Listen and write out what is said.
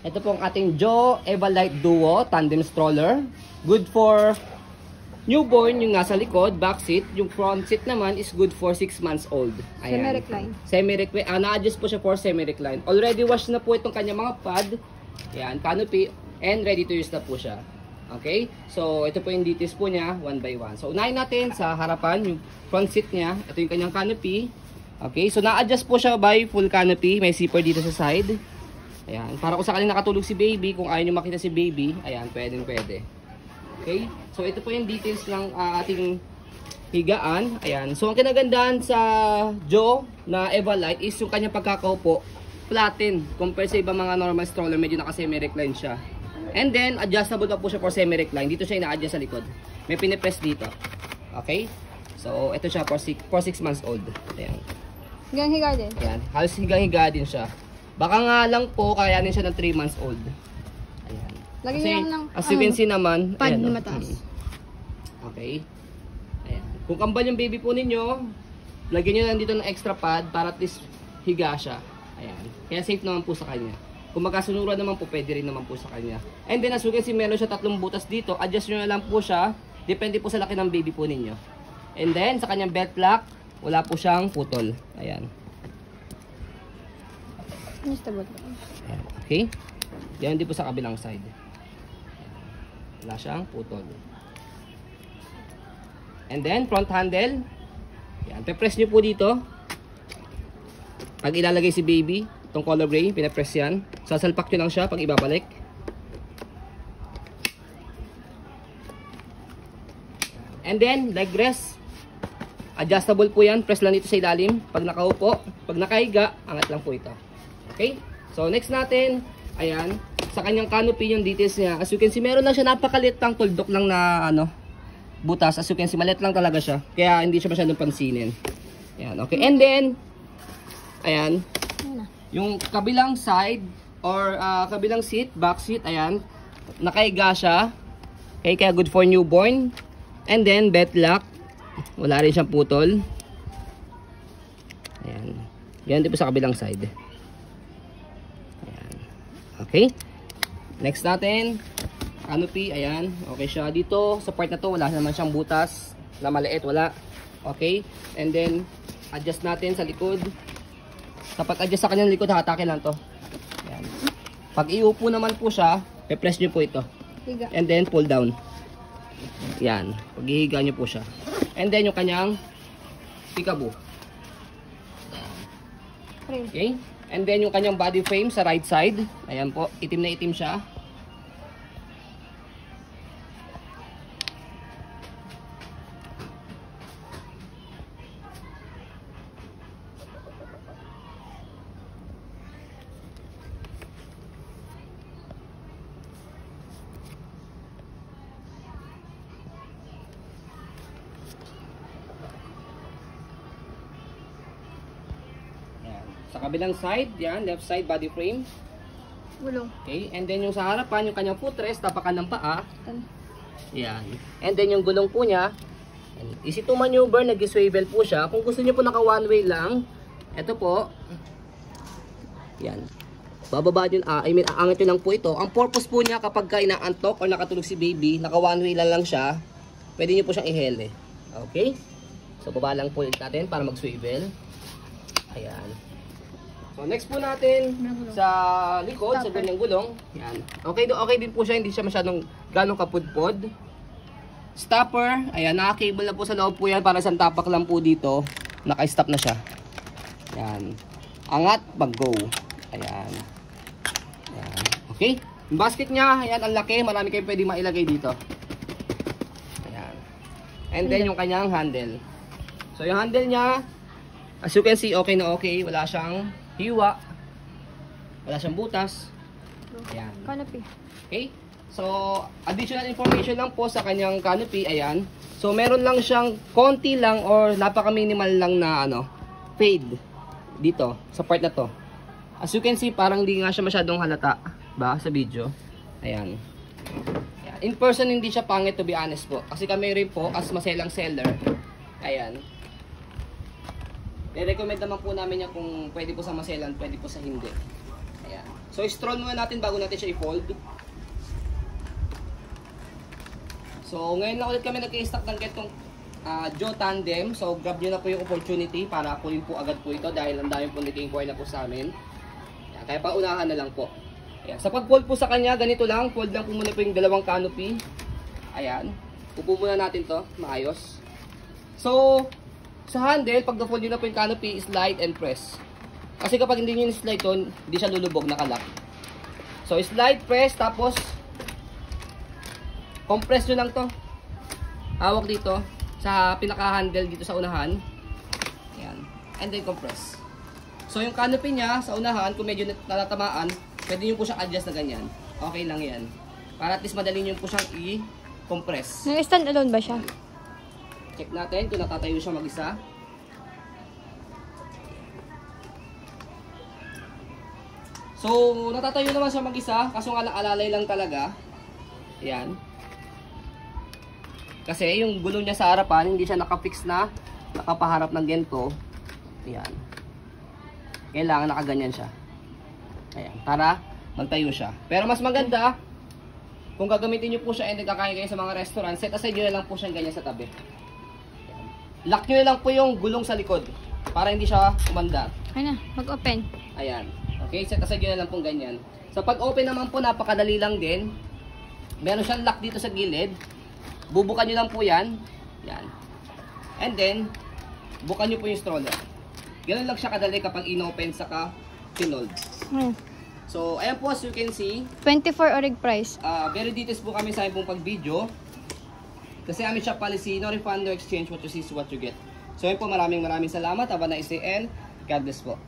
Ito po ang ating Joe Evalite Duo Tandem Stroller. Good for newborn, yung nasa likod, back seat. Yung front seat naman is good for 6 months old. Semi-recline. Semi-recline. Na-adjust po siya for semi-recline. Already washed na po itong kanyang mga pad. Ayan, canopy. And ready to use na po siya. Okay? So, ito po yung details po niya, one by one. So, unahin natin sa harapan, yung front seat niya. Ito yung kanyang canopy. Okay? So, na-adjust po siya by full canopy. May zipper dito sa side. Ayan. Para kung sakaling nakatulog si baby, kung ayaw nyo makita si baby, ayan, pwede. Okay? So, ito po yung details ng ating higaan. Ayan. So, ang kinagandahan sa Joe na Evalite is yung kanyang pagkakaupo, flatten. Compared sa ibang mga normal stroller, medyo naka-semi-recline siya. And then, adjustable pa po siya for semi-recline. Dito siya ina-adjust sa likod. May pinipress dito. Okay? So, ito siya for 6 months old. Ayan. Higang-higa din. Ayan. Halos higang-higa din siya. Baka nga lang po, kayanin siya ng 3 months old. Ayan. Lagyan niyo lang ng as you can see naman, pad ayan, na mataas. Okay. Ayan. Kung kambal yung baby po ninyo, lagyan nyo lang dito ng extra pad para at least higa siya. Ayan. Kaya safe naman po sa kanya. Kung magkasunuran naman po, pwede rin naman po sa kanya. And then as you can see, meron siya 3 butas dito. Adjust nyo na lang po siya. Depende po sa laki ng baby po ninyo. And then, sa kanyang belt lock, wala po siyang putol. Ayan. Ayan. Okay. Yan din po sa kabilang side. Wala siyang putol. And then, front handle. Yan. Pe-press nyo po dito. Pag ilalagay si baby, itong color gray, pinapress yan. Sasalpak nyo lang siya pag ibabalik. And then, leg rest. Adjustable po yan. Press lang dito sa ilalim. Pag nakaupo, pag nakahiga, angat lang po ito. Okay? So, next natin, ayan, sa kanyang canopy yung details niya. As you can see, meron lang siya napakalit pang tuldok lang na, butas. As you can see, maliit lang talaga siya. Kaya, hindi siya masyadong pansinin. Ayan, okay. And then, ayan, yung kabilang side, or kabilang seat, back seat, ayan, nakahiga siya. Okay, kaya good for newborn. And then, belt lock. Wala rin siyang putol. Ayan. Yan din po sa kabilang side. Ayan. Okay. Next natin, canopy. Ayan. Okay siya. Dito, sa part na to, wala naman siyang butas na maliit. Wala. Okay. And then, adjust natin sa likod. Kapag adjust sa kanyang likod, hakatake lang to. Ayan. Pag iupo naman po siya, pe-press nyo po ito. Higa. And then, pull down. Yan. Paghihiga nyo po siya. And then, yung kanyang peekaboo. Okay. And then, yung kanyang body frame sa right side. Ayan po. Itim na itim siya. Sa kabilang side, yan, left side body frame. Gulong. Okay, and then yung sa harapan, yung kanyang footrest, tapakan ng paa. Yan. And then yung gulong po niya, easy to maneuver, nag-swivel po siya. Kung gusto niyo po naka one way lang, ito po. Yan. Bababa yun, aangat nyo lang po ito. Ang purpose po niya kapag ka inaantok or nakatulog si baby, naka one way lang siya, pwede niyo po siyang ihele. Okay? So baba lang po natin para mag-swivel. Ayan. So next po natin sa likod, sa ganyang gulong. Yan. Okay din po siya, hindi siya masyadong ganong kapudpod. Stopper, ayan, naka-cable na po sa loob po yan para isang tapak lang po dito. Naka-stop na siya. Yan. Angat, pag-go. Ayan. Ayan. Okay. Yung basket niya, ayan, ang laki. Marami kayong pwede mailagay dito. Ayan. And then yung kanyang handle. So yung handle niya, as you can see, okay na okay. Wala siyang hiwa. Wala siyang butas. Ayan. Canopy. Okay? So, additional information lang po sa kanyang canopy. Ayan. So, meron lang siyang konti lang or napaka-minimal lang na fade dito sa part na to. As you can see, parang hindi nga siya masyadong halata ba sa video. Ayan. Ayan. In person, hindi siya pangit to be honest po. Kasi kami rin po, as maselang seller. Ayan. I-recommend naman po namin yan kung pwede po sa maselan, pwede po sa hindi. Ayan. So, stroll muna natin bago natin siya i-fold. So, ngayon lang ulit kami nag-i-stock ng getong Joe Tandem. So, grab nyo na po yung opportunity para kunin po agad po ito dahil ang dami po nag-inquire na po sa amin. Yan, kaya paunahan na lang po. Ayan. Sa pag-fold po sa kanya, ganito lang. Fold lang po muna po yung dalawang canopy. Ayan. Upo muna natin to maayos. So, sa handle, pag na-fold nyo na po yung canopy, slide and press. Kasi kapag hindi nyo slide to, hindi siya lulubog, nakalock. So, slide, press, tapos compress nyo lang to. Hawak dito sa pinaka-handle dito sa unahan. Ayan. And then compress. So, yung canopy niya sa unahan, kung medyo natatamaan, pwede nyo po siyang adjust na ganyan. Okay lang yan. Para at least madali nyo po siyang i-compress. Nag-stand alone ba siya? Check natin kung natatayo siya mag-isa. So, natatayo naman siya mag-isa, kaso nga alalay lang talaga. Ayan. Kasi yung gulong niya sa harapan, hindi siya nakafix na, nakapaharap ng ganito. Ayan. Kailangan nakaganyan siya. Ayan, para magtayo siya. Pero mas maganda, kung gagamitin nyo po siya and nagkakain kayo sa mga restaurant, set aside nyo na lang po siyang ganyan sa tabi. Ayan. Lock nyo na lang po yung gulong sa likod, para hindi siya umandar. Ano, mag-open. Ayan. Okay, set aside nyo na lang pong ganyan. Sa pag-open naman po, napakadali lang din. Meron siyang lock dito sa gilid. Bubukan nyo lang po yan. Yan. And then, bukan nyo po yung stroller. Ganun lang siya kadali kapag inopen saka pinold. So, ayan po as you can see. 24 orig price. Very details po kami sa aming pong pag-video. Kasi amin siya policy, no refund, no exchange, what you see is what you get. So, ayan po, maraming salamat. Have a nice day and God bless po.